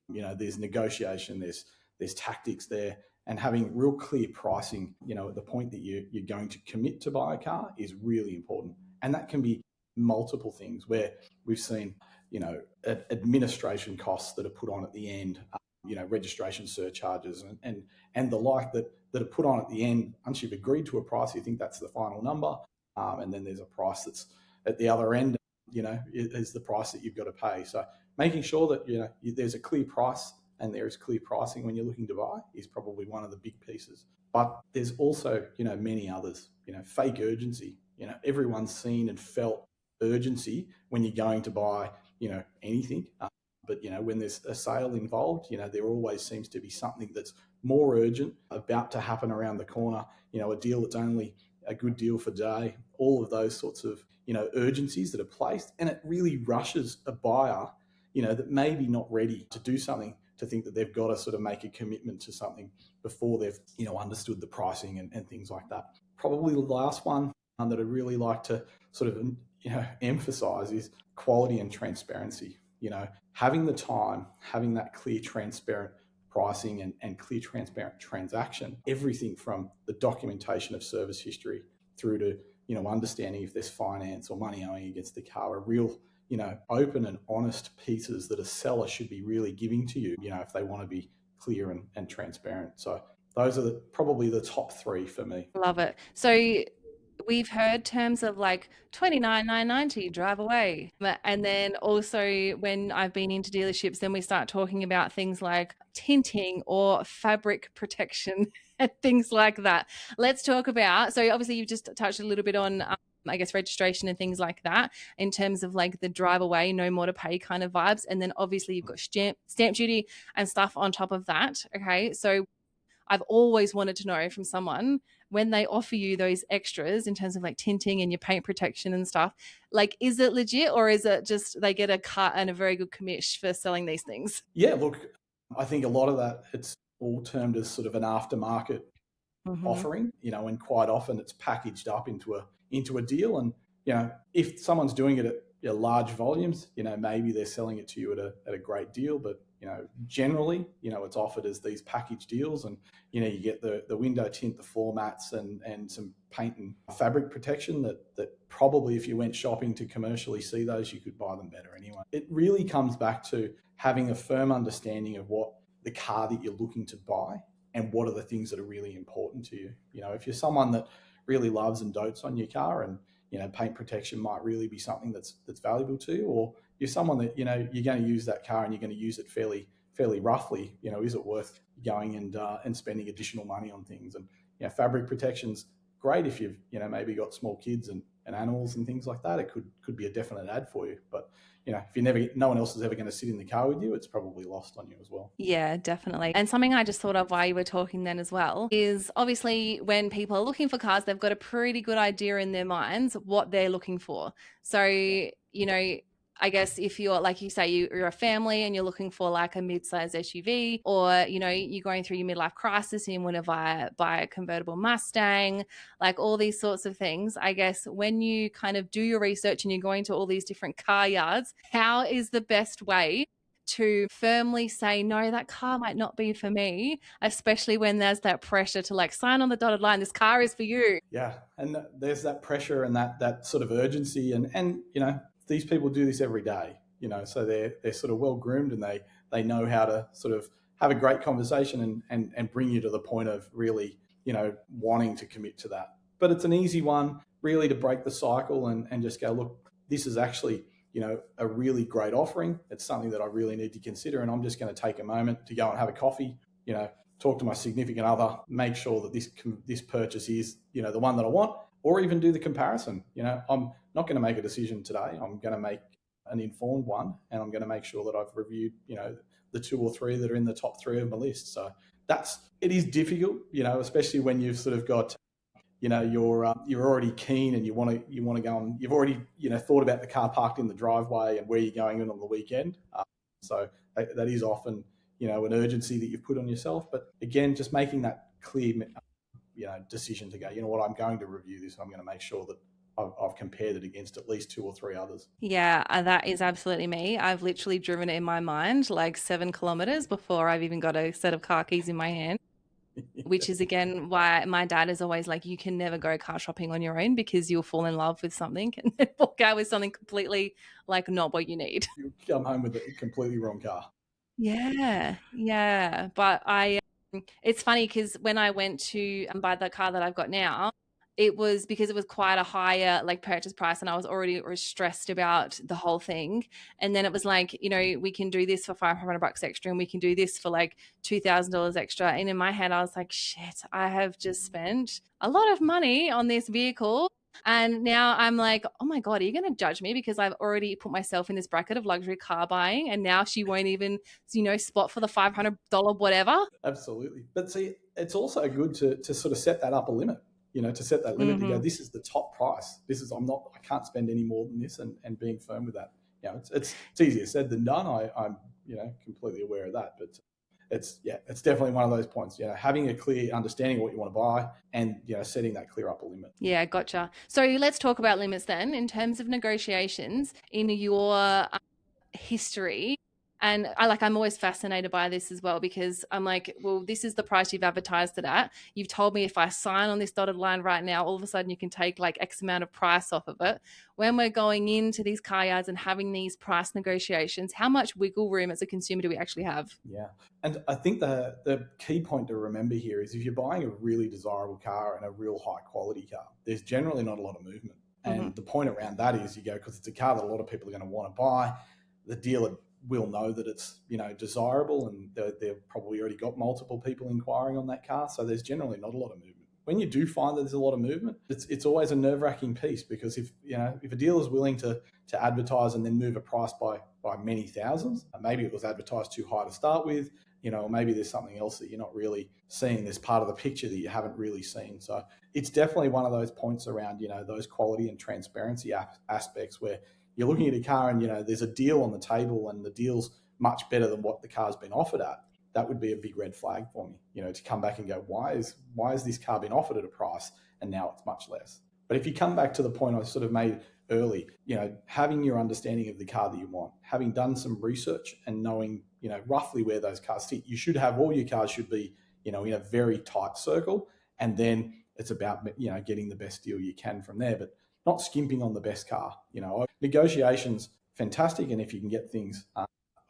You know, there's negotiation, there's tactics there, and having real clear pricing, you know, at the point that you're going to commit to buy a car is really important. And that can be multiple things where we've seen administration costs that are put on at the end, registration surcharges and the like that are put on at the end. Once you've agreed to a price, you think that's the final number, and then there's a price that's at the other end, is the price that you've got to pay. So making sure that there's a clear price and there is clear pricing when you're looking to buy is probably one of the big pieces. But there's also many others. Fake urgency. Everyone's seen and felt urgency when you're going to buy anything. But when there's a sale involved, there always seems to be something that's more urgent about to happen around the corner. A deal that's only a good deal for today. All of those sorts of urgencies that are placed, and it really rushes a buyer that may be not ready to do something, to think that they've got to sort of make a commitment to something before they've understood the pricing and things like that. Probably the last one that I'd really like to sort of emphasize is quality and transparency. Having the time, having that clear, transparent pricing and clear, transparent transaction, everything from the documentation of service history through to understanding if there's finance or money owing against the car, are real open and honest pieces that a seller should be really giving to you, if they want to be clear and transparent. So those are probably the top three for me. Love it. So we've heard terms of like 29,990 drive away. And then also when I've been into dealerships, then we start talking about things like tinting or fabric protection and things like that. Let's talk about, so obviously you've just touched a little bit on I guess registration and things like that in terms of like the drive away, no more to pay kind of vibes. And then obviously you've got stamp duty and stuff on top of that. Okay. So I've always wanted to know from someone, when they offer you those extras in terms of like tinting and your paint protection and stuff, like, is it legit or is it just they get a cut and a very good commish for selling these things? Yeah, look, I think a lot of that, it's all termed as sort of an aftermarket offering, and quite often it's packaged up into a deal. And if someone's doing it at large volumes, maybe they're selling it to you at a great deal. But generally, it's offered as these package deals, and you get the window tint, the floor mats, and some paint and fabric protection that probably, if you went shopping to commercially see those, you could buy them better anyway. It really comes back to having a firm understanding of what the car that you're looking to buy and what are the things that are really important to you. If you're someone that really loves and dotes on your car, and paint protection might really be something that's valuable to you, or you're someone that you're going to use that car and you're going to use it fairly roughly, is it worth going and spending additional money on things? And fabric protection's great if you've maybe got small kids and animals and things like that. It could be a definite add for you, but if no one else is ever going to sit in the car with you, it's probably lost on you as well. Yeah, definitely. And something I just thought of while you were talking then as well is obviously when people are looking for cars, they've got a pretty good idea in their minds what they're looking for. So, I guess if you're, like you say, you're a family and you're looking for like a mid-sized SUV, or, you're going through your midlife crisis and you want to buy a convertible Mustang, like all these sorts of things. I guess when you kind of do your research and you're going to all these different car yards, how is the best way to firmly say, no, that car might not be for me, especially when there's that pressure to like sign on the dotted line, this car is for you? Yeah. And there's that pressure and that sort of urgency. And these people do this every day, so they're sort of well groomed, and they know how to sort of have a great conversation and bring you to the point of really, wanting to commit to that. But it's an easy one really to break the cycle and just go, look, this is actually, a really great offering. It's something that I really need to consider. And I'm just going to take a moment to go and have a coffee, talk to my significant other, make sure that this purchase is, the one that I want, or even do the comparison. I'm not going to make a decision today. I'm going to make an informed one, and I'm going to make sure that I've reviewed, the 2 or 3 that are in the top 3 of my list. So it is difficult, especially when you've sort of got, you're already keen and you want to go and you've already, thought about the car parked in the driveway and where you're going in on the weekend. So that is often, an urgency that you've put on yourself. But again, just making that clear, decision to go, what, I'm going to review this. I'm going to make sure that I've compared it against at least 2 or 3 others. Yeah, that is absolutely me. I've literally driven it in my mind like 7 kilometers before I've even got a set of car keys in my hand. which is again why my dad is always like, you can never go car shopping on your own because you'll fall in love with something and then walk out with something completely like not what you need. You come home with a completely wrong car. Yeah, yeah. But it's funny because when I went to buy the car that I've got now, it was because it was quite a higher like purchase price and I was already stressed about the whole thing. And then it was like, we can do this for $500 extra and we can do this for like $2,000 extra. And in my head, I was like, shit, I have just spent a lot of money on this vehicle. And now I'm like, oh my God, are you going to judge me because I've already put myself in this bracket of luxury car buying and now she won't even, spot for the $500 whatever? Absolutely. But see, it's also good to sort of set that upper limit, to set that limit to go, this is the top price. I can't spend any more than this, and being firm with that. It's easier said than done. I'm completely aware of that, but it's definitely one of those points. Having a clear understanding of what you want to buy, and setting that clear upper limit. Yeah, gotcha. So let's talk about limits then. In terms of negotiations in your history, and I'm always fascinated by this as well because I'm like, well, this is the price you've advertised it at. You've told me if I sign on this dotted line right now, all of a sudden you can take like X amount of price off of it. When we're going into these car yards and having these price negotiations, how much wiggle room as a consumer do we actually have? Yeah. And I think the key point to remember here is if you're buying a really desirable car and a real high quality car, there's generally not a lot of movement. And the point around that is because it's a car that a lot of people are going to want to buy, the dealer will know that it's desirable, and they've probably already got multiple people inquiring on that car. So there's generally not a lot of movement. When you do find that there's a lot of movement, it's always a nerve-wracking piece because if a dealer is willing to advertise and then move a price by many thousands, maybe it was advertised too high to start with, or maybe there's something else that you're not really seeing. There's part of the picture that you haven't really seen. So it's definitely one of those points around those quality and transparency aspects where you're looking at a car and there's a deal on the table and the deal's much better than what the car's been offered at. That would be a big red flag for me, to come back and go, why is this car been offered at a price and now it's much less? But if you come back to the point I sort of made early, having your understanding of the car that you want, having done some research and knowing, roughly where those cars sit, all your cars should be, in a very tight circle. And then it's about, getting the best deal you can from there, but not skimping on the best car. Negotiations, fantastic. And if you can get things,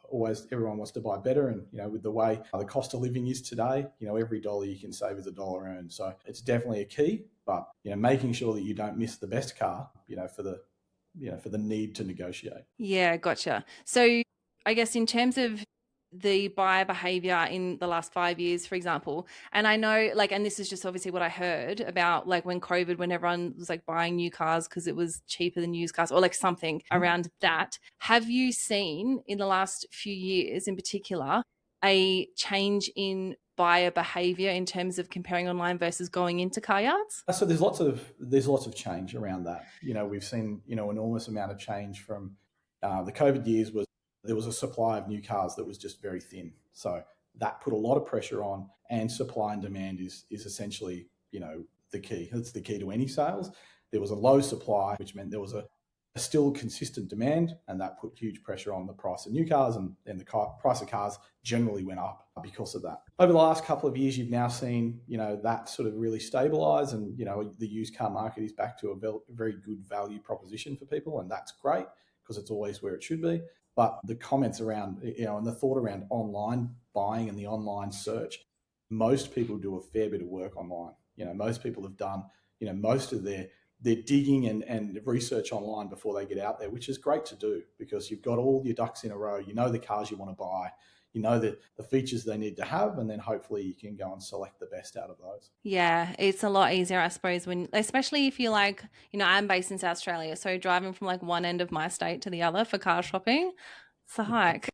always everyone wants to buy better, and with the way the cost of living is today, every dollar you can save is a dollar earned. So it's definitely a key, but making sure that you don't miss the best car, for the need to negotiate. Yeah, gotcha. So I guess in terms of the buyer behavior in the last 5 years, for example, and I know and this is just obviously what I heard about when COVID, when everyone was buying new cars because it was cheaper than used cars or something around that. Have you seen in the last few years in particular a change in buyer behavior in terms of comparing online versus going into car yards? So there's lots of change around that. We've seen enormous amount of change from the COVID years. There was a supply of new cars that was just very thin. So that put a lot of pressure on, and supply and demand is essentially, the key. It's the key to any sales. There was a low supply, which meant there was a still consistent demand, and that put huge pressure on the price of new cars, and the price of cars generally went up because of that. Over the last couple of years, you've now seen, that sort of really stabilize, and, the used car market is back to a very good value proposition for people, and that's great because it's always where it should be. But the comments around, and the thought around online buying and the online search, most people do a fair bit of work online. Most people have done, most of their digging and research online before they get out there, which is great to do because you've got all your ducks in a row. You know the cars you want to buy, the features they need to have, and then hopefully you can go and select the best out of those. Yeah, it's a lot easier, I suppose, especially if you're I'm based in South Australia, so driving from one end of my state to the other for car shopping, it's a hike.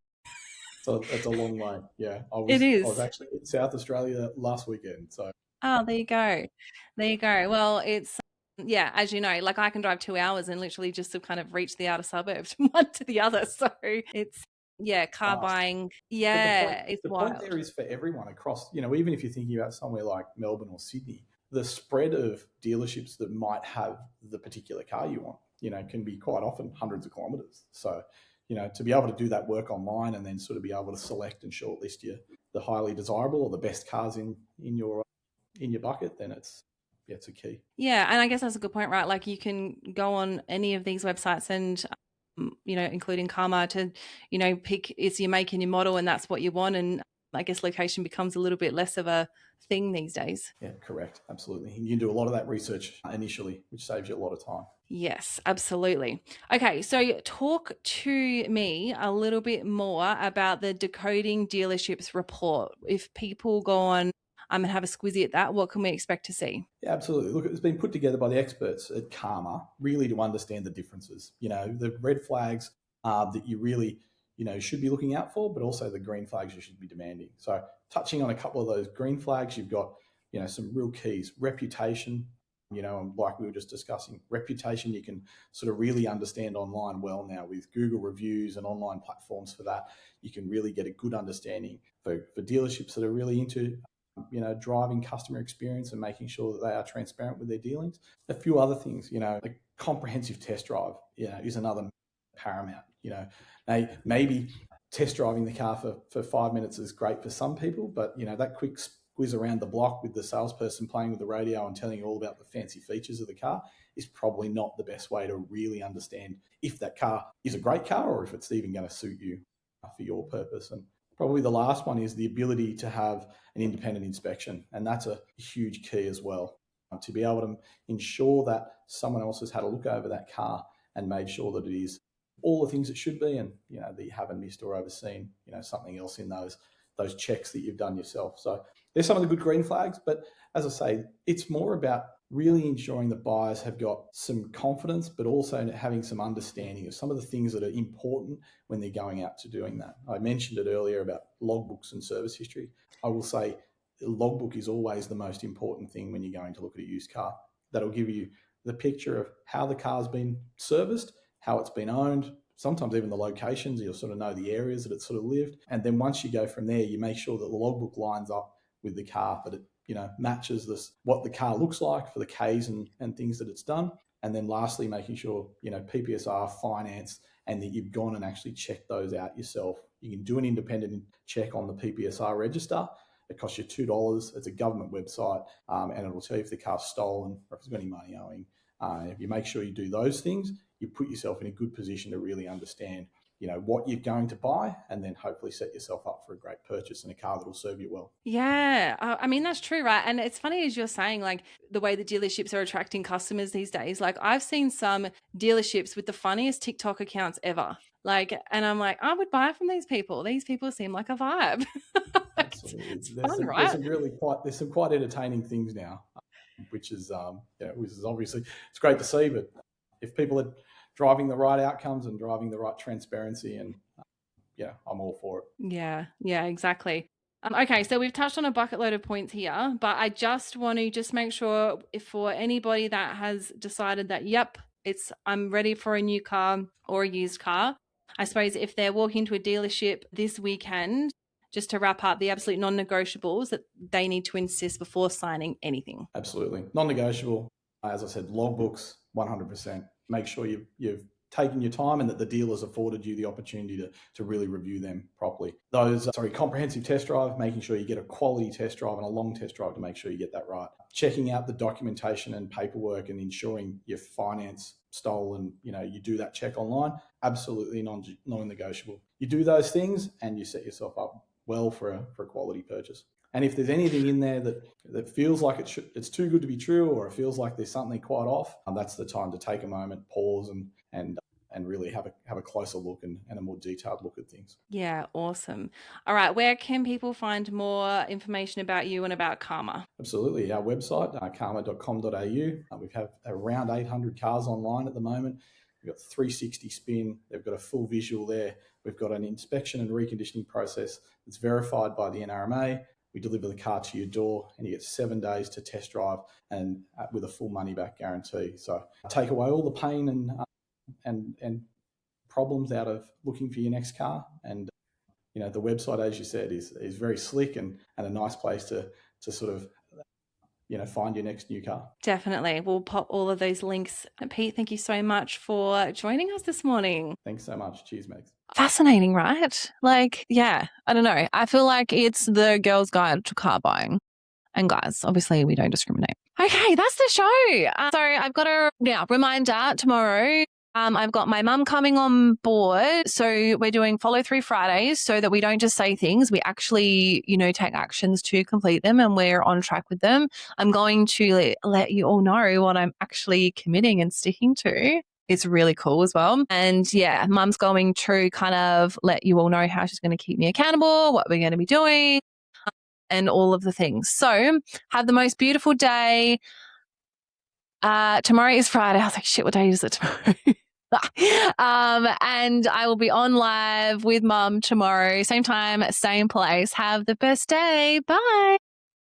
So it's a long way. Yeah, It I was is. actually in South Australia last weekend. So Oh, there you go. There you go. Well, it's, yeah, as you know, I can drive 2 hours and literally just to kind of reach the outer suburbs from one to the other. So it's, yeah, car fast. buying. But Yeah, it's the wild. point there is for everyone across, even if you're thinking about somewhere like Melbourne or Sydney, the spread of dealerships that might have the particular car you want, can be quite often hundreds of kilometres. So, to be able to do that work online and then sort of be able to select and shortlist the highly desirable or the best cars in your in your bucket, then it's a key. Yeah, and I guess that's a good point, right? Like you can go on any of these websites and including Carma to, pick it's your make and your model and that's what you want. And I guess location becomes a little bit less of a thing these days. Yeah, correct. Absolutely. You can do a lot of that research initially, which saves you a lot of time. Yes, absolutely. Okay, so talk to me a little bit more about the Decoding Dealerships report. If people go on and have a squizzy at that, what can we expect to see? Yeah, absolutely. Look, it's been put together by the experts at Carma, really to understand the differences. The red flags that you really, should be looking out for, but also the green flags you should be demanding. So touching on a couple of those green flags, you've got, some real keys. Reputation, and like we were just discussing, reputation you can sort of really understand online well now with Google reviews and online platforms for that. You can really get a good understanding for dealerships that are really into driving customer experience and making sure that they are transparent with their dealings. A few other things, a comprehensive test drive, is another paramount. Maybe test driving the car for 5 minutes is great for some people, but that quick squiz around the block with the salesperson playing with the radio and telling you all about the fancy features of the car is probably not the best way to really understand if that car is a great car or if it's even going to suit you for your purpose. And probably the last one is the ability to have an independent inspection, and that's a huge key as well, to be able to ensure that someone else has had a look over that car and made sure that it is all the things it should be, and that you haven't missed or overseen something else in those checks that you've done yourself. So there's some of the good green flags, but as I say, it's more about really ensuring that buyers have got some confidence, but also having some understanding of some of the things that are important when they're going out to doing that. I mentioned it earlier about logbooks and service history. I will say the logbook is always the most important thing when you're going to look at a used car. That'll give you the picture of how the car's been serviced, how it's been owned, sometimes even the locations. You'll sort of know the areas that it's sort of lived. And then once you go from there, you make sure that the logbook lines up with the car, that it matches what the car looks like for the Ks and things that it's done. And then lastly, making sure, PPSR, finance, and that you've gone and actually checked those out yourself. You can do an independent check on the PPSR register. It costs you $2. It's a government website, and it'll tell you if the car's stolen or if there's any money owing. If you make sure you do those things, you put yourself in a good position to really understand what you're going to buy, and then hopefully set yourself up for a great purchase and a car that will serve you well. Yeah, I mean, that's true, right? And it's funny as you're saying, like the way the dealerships are attracting customers these days. Like I've seen some dealerships with the funniest TikTok accounts ever. And I'm like, I would buy from these people. These people seem like a vibe. Absolutely. It's fun, right? There's some quite entertaining things now, which is obviously, it's great to see, but if people are driving the right outcomes and driving the right transparency, and I'm all for it. Yeah, exactly. Okay, so we've touched on a bucket load of points here, but I just want to make sure, if for anybody that has decided that, yep, I'm ready for a new car or a used car, I suppose if they're walking to a dealership this weekend, just to wrap up the absolute non-negotiables that they need to insist before signing anything. Absolutely. Non-negotiable, as I said, logbooks, 100%. Make sure you've taken your time and that the dealer's afforded you the opportunity to really review them properly. Comprehensive test drive, making sure you get a quality test drive and a long test drive to make sure you get that right. Checking out the documentation and paperwork and ensuring your finance stolen, you do that check online, absolutely non-negotiable. You do those things and you set yourself up well for a quality purchase. And if there's anything in there that feels like it's too good to be true, or it feels like there's something quite off, that's the time to take a moment, pause, and really have a closer look and a more detailed look at things. Yeah, awesome. All right, where can people find more information about you and about Carma? Absolutely. Our website, carma.com.au. We have around 800 cars online at the moment. We've got 360 spin. They've got a full visual there. We've got an inspection and reconditioning process that's verified by the NRMA. We deliver the car to your door, and you get 7 days to test drive, and with a full money back guarantee. So take away all the pain and problems out of looking for your next car. And the website, as you said, is very slick and a nice place to sort of find your next new car. Definitely. We'll pop all of those links. Pete, thank you so much for joining us this morning. Thanks so much. Cheers, Megs. Fascinating, right? I don't know. I feel like it's the girl's guide to car buying. And guys, obviously we don't discriminate. Okay, that's the show. So I've got a reminder tomorrow. I've got my mum coming on board. So we're doing follow through Fridays so that we don't just say things. We actually, take actions to complete them and we're on track with them. I'm going to let you all know what I'm actually committing and sticking to. It's really cool as well. And yeah, mum's going to kind of let you all know how she's going to keep me accountable, what we're going to be doing, and all of the things. So have the most beautiful day. Tomorrow is Friday. I was like, shit, what day is it tomorrow? And I will be on live with mum tomorrow, same time, same place. Have the best day. Bye.